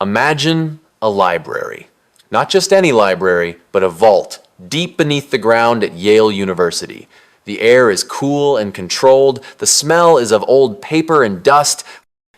Imagine a library. Not just any library, but a vault deep beneath the ground at Yale University. The air is cool and controlled. The smell is of old paper and dust.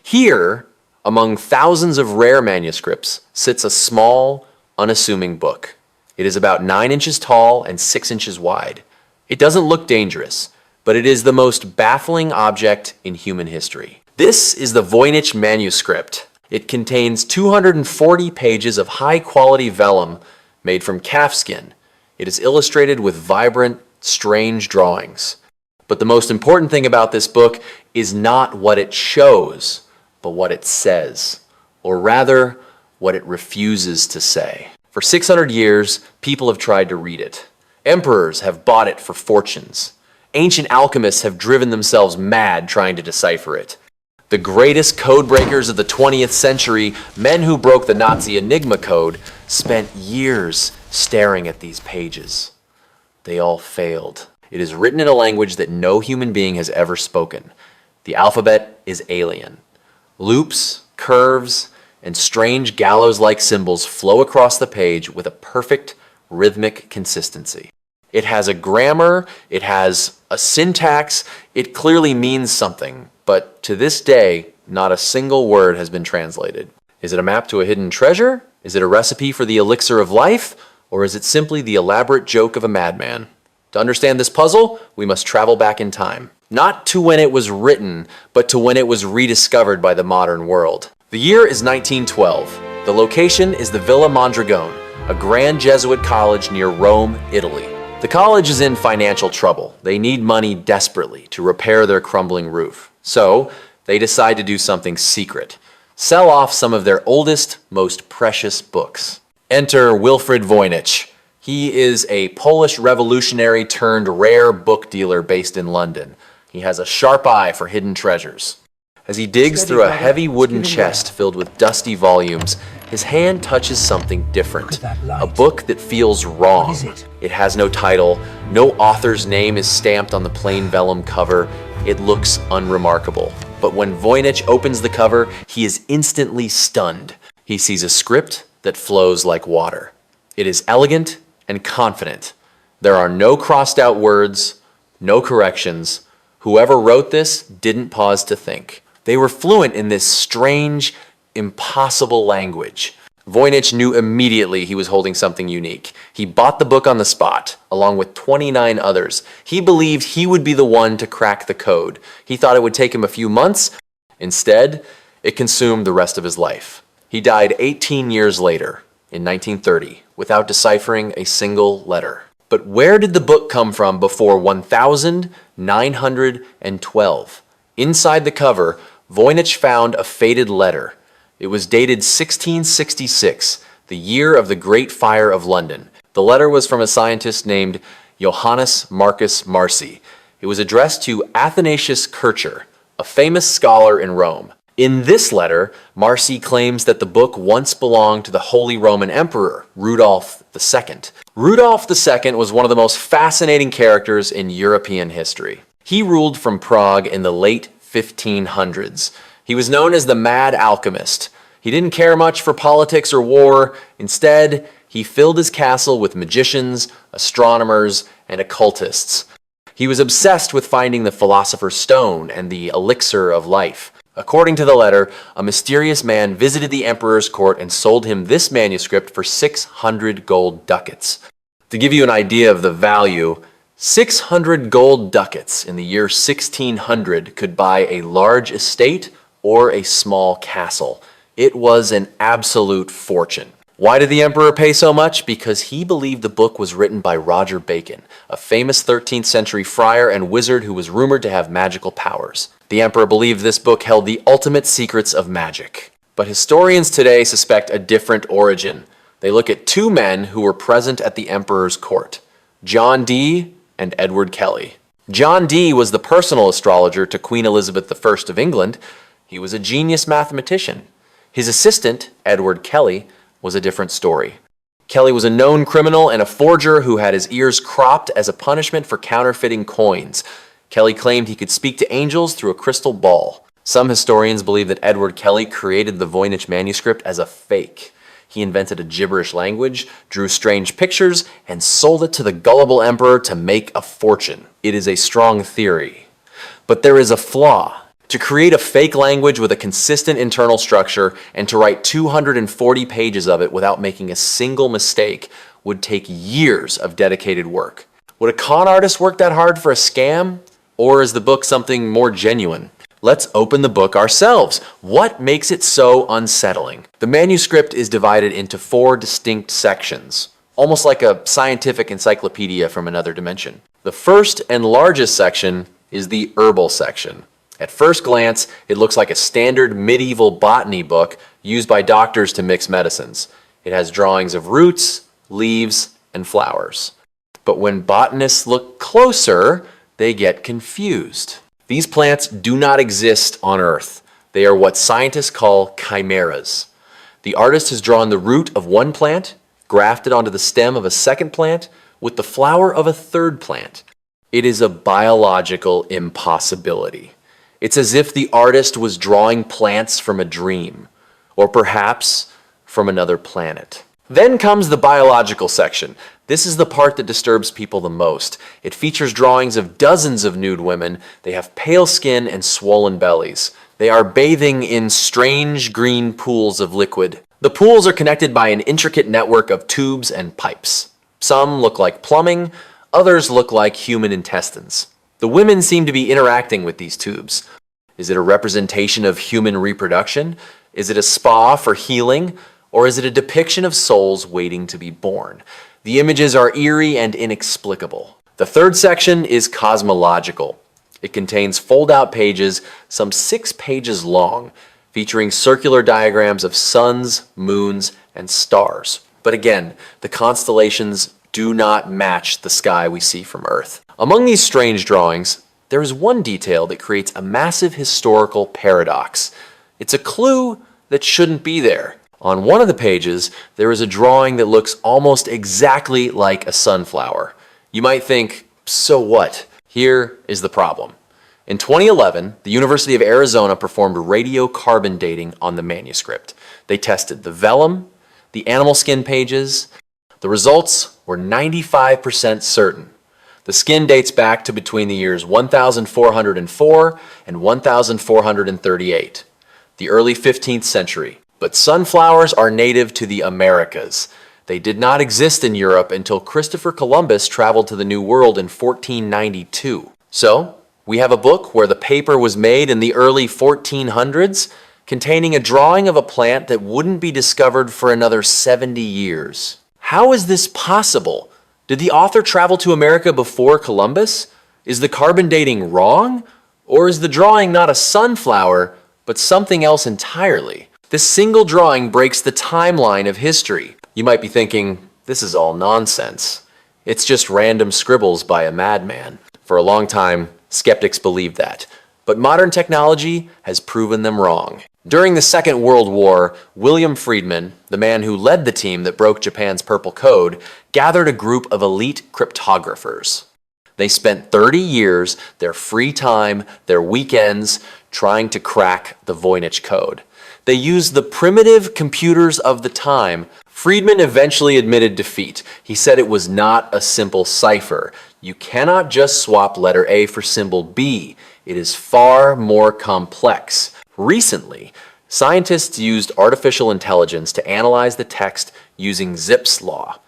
Here, among thousands of rare manuscripts, sits a small, unassuming book. It is about 9 inches tall and 6 inches wide. It doesn't look dangerous, but it is the most baffling object in human history. This is the Voynich Manuscript. It contains 240 pages of high-quality vellum made from calfskin. It is illustrated with vibrant, strange drawings. But the most important thing about this book is not what it shows, but what it says, or rather, what it refuses to say. For 600 years, people have tried to read it. Emperors have bought it for fortunes. Ancient alchemists have driven themselves mad trying to decipher it. The greatest codebreakers of the 20th century, men who broke the Nazi Enigma code, spent years staring at these pages. They all failed. It is written in a language that no human being has ever spoken. The alphabet is alien. Loops, curves, and strange gallows-like symbols flow across the page with a perfect rhythmic consistency. It has a grammar, it has a syntax, it clearly means something, but to this day, not a single word has been translated. Is it a map to a hidden treasure? Is it a recipe for the elixir of life? Or is it simply the elaborate joke of a madman? To understand this puzzle, we must travel back in time. Not to when it was written, but to when it was rediscovered by the modern world. The year is 1912. The location is the Villa Mondragone, a grand Jesuit college near Rome, Italy. The college is in financial trouble. They need money desperately to repair their crumbling roof. So, they decide to do something secret. Sell off some of their oldest, most precious books. Enter Wilfrid Voynich. He is a Polish revolutionary turned rare book dealer based in London. He has a sharp eye for hidden treasures. As he digs through a heavy wooden chest filled with dusty volumes, his hand touches something different. A book that feels wrong. It has no title, no author's name is stamped on the plain vellum cover. It looks unremarkable. But when Voynich opens the cover, he is instantly stunned. He sees a script that flows like water. It is elegant and confident. There are no crossed out words, no corrections. Whoever wrote this didn't pause to think. They were fluent in this strange, impossible language. Voynich knew immediately he was holding something unique. He bought the book on the spot, along with 29 others. He believed he would be the one to crack the code. He thought it would take him a few months. Instead, it consumed the rest of his life. He died 18 years later, in 1930, without deciphering a single letter. But where did the book come from before 1912? Inside the cover, Voynich found a faded letter. It was dated 1666, the year of the Great Fire of London. The letter was from a scientist named Johannes Marcus Marci. It was addressed to Athanasius Kircher, a famous scholar in Rome. In this letter, Marci claims that the book once belonged to the Holy Roman Emperor, Rudolf II. Rudolf II was one of the most fascinating characters in European history. He ruled from Prague in the late 1500s. He was known as the Mad Alchemist. He didn't care much for politics or war. Instead, he filled his castle with magicians, astronomers, and occultists. He was obsessed with finding the Philosopher's Stone and the elixir of life. According to the letter, a mysterious man visited the emperor's court and sold him this manuscript for 600 gold ducats. To give you an idea of the value, 600 gold ducats in the year 1600 could buy a large estate or a small castle. It was an absolute fortune. Why did the emperor pay so much? Because he believed the book was written by Roger Bacon, a famous 13th century friar and wizard who was rumored to have magical powers. The emperor believed this book held the ultimate secrets of magic. But historians today suspect a different origin. They look at two men who were present at the emperor's court, John Dee and Edward Kelly. John Dee was the personal astrologer to Queen Elizabeth I of England. He was a genius mathematician. His assistant, Edward Kelly, was a different story. Kelly was a known criminal and a forger who had his ears cropped as a punishment for counterfeiting coins. Kelly claimed he could speak to angels through a crystal ball. Some historians believe that Edward Kelly created the Voynich Manuscript as a fake. He invented a gibberish language, drew strange pictures, and sold it to the gullible emperor to make a fortune. It is a strong theory. But there is a flaw. To create a fake language with a consistent internal structure and to write 240 pages of it without making a single mistake would take years of dedicated work. Would a con artist work that hard for a scam? Or is the book something more genuine? Let's open the book ourselves. What makes it so unsettling? The manuscript is divided into 4 distinct sections, almost like a scientific encyclopedia from another dimension. The first and largest section is the herbal section. At first glance, it looks like a standard medieval botany book used by doctors to mix medicines. It has drawings of roots, leaves, and flowers. But when botanists look closer, they get confused. These plants do not exist on Earth. They are what scientists call chimeras. The artist has drawn the root of one plant, grafted onto the stem of a second plant, with the flower of a third plant. It is a biological impossibility. It's as if the artist was drawing plants from a dream, or perhaps from another planet. Then comes the biological section. This is the part that disturbs people the most. It features drawings of dozens of nude women. They have pale skin and swollen bellies. They are bathing in strange green pools of liquid. The pools are connected by an intricate network of tubes and pipes. Some look like plumbing, others look like human intestines. The women seem to be interacting with these tubes. Is it a representation of human reproduction? Is it a spa for healing? Or is it a depiction of souls waiting to be born? The images are eerie and inexplicable. The third section is cosmological. It contains fold-out pages, some 6 pages long, featuring circular diagrams of suns, moons, and stars. But again, the constellations do not match the sky we see from Earth. Among these strange drawings, there is one detail that creates a massive historical paradox. It's a clue that shouldn't be there. On one of the pages, there is a drawing that looks almost exactly like a sunflower. You might think, so what? Here is the problem. In 2011, the University of Arizona performed radiocarbon dating on the manuscript. They tested the vellum, the animal skin pages. The results were 95% certain. The skin dates back to between the years 1404 and 1438, the early 15th century. But sunflowers are native to the Americas. They did not exist in Europe until Christopher Columbus traveled to the New World in 1492. So, we have a book where the paper was made in the early 1400s, containing a drawing of a plant that wouldn't be discovered for another 70 years. How is this possible? Did the author travel to America before Columbus? Is the carbon dating wrong? Or is the drawing not a sunflower, but something else entirely? This single drawing breaks the timeline of history. You might be thinking, this is all nonsense. It's just random scribbles by a madman. For a long time, skeptics believed that. But modern technology has proven them wrong. During the Second World War, William Friedman, the man who led the team that broke Japan's Purple Code, gathered a group of elite cryptographers. They spent 30 years, their free time, their weekends, trying to crack the Voynich code. They used the primitive computers of the time. Friedman eventually admitted defeat. He said it was not a simple cipher. You cannot just swap letter A for symbol B. It is far more complex. Recently, scientists used artificial intelligence to analyze the text using Zipf's law.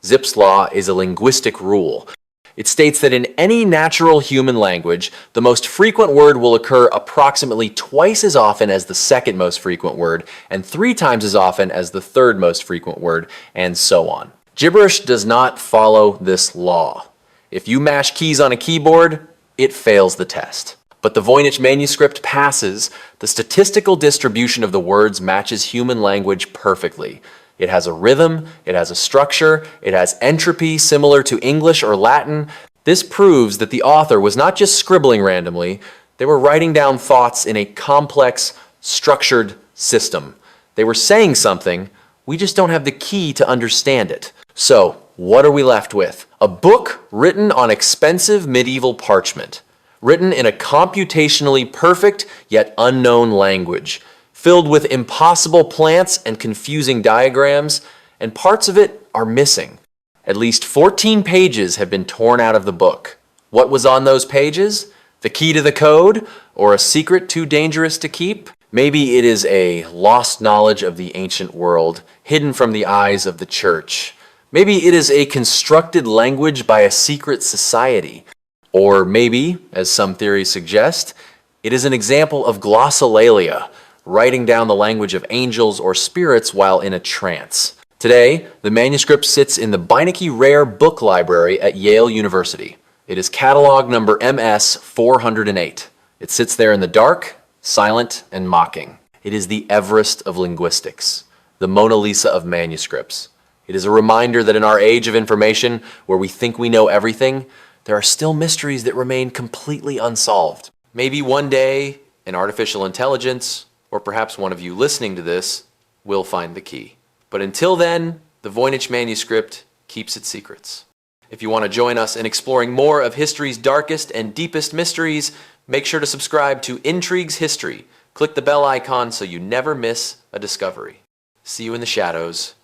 Zipf's law is a linguistic rule. It states that in any natural human language, the most frequent word will occur approximately twice as often as the second most frequent word, and 3 times as often as the third most frequent word, and so on. Gibberish does not follow this law. If you mash keys on a keyboard, it fails the test. But the Voynich manuscript passes. The statistical distribution of the words matches human language perfectly. It has a rhythm, it has a structure, it has entropy similar to English or Latin. This proves that the author was not just scribbling randomly, they were writing down thoughts in a complex, structured system. They were saying something, we just don't have the key to understand it. So, what are we left with? A book written on expensive medieval parchment. written in a computationally perfect yet unknown language, filled with impossible plants and confusing diagrams, and parts of it are missing. At least 14 pages have been torn out of the book. What was on those pages? The key to the code, or a secret too dangerous to keep? Maybe it is a lost knowledge of the ancient world, hidden from the eyes of the church. Maybe it is a constructed language by a secret society. Or maybe, as some theories suggest, it is an example of glossolalia, writing down the language of angels or spirits while in a trance. Today, the manuscript sits in the Voynich Rare Book Library at Yale University. It is catalog number MS 408. It sits there in the dark, silent, and mocking. It is the Everest of linguistics, the Mona Lisa of manuscripts. It is a reminder that in our age of information, where we think we know everything, there are still mysteries that remain completely unsolved. Maybe one day, an artificial intelligence, or perhaps one of you listening to this, will find the key. But until then, the Voynich Manuscript keeps its secrets. If you want to join us in exploring more of history's darkest and deepest mysteries, make sure to subscribe to Intrigues History. Click the bell icon so you never miss a discovery. See you in the shadows.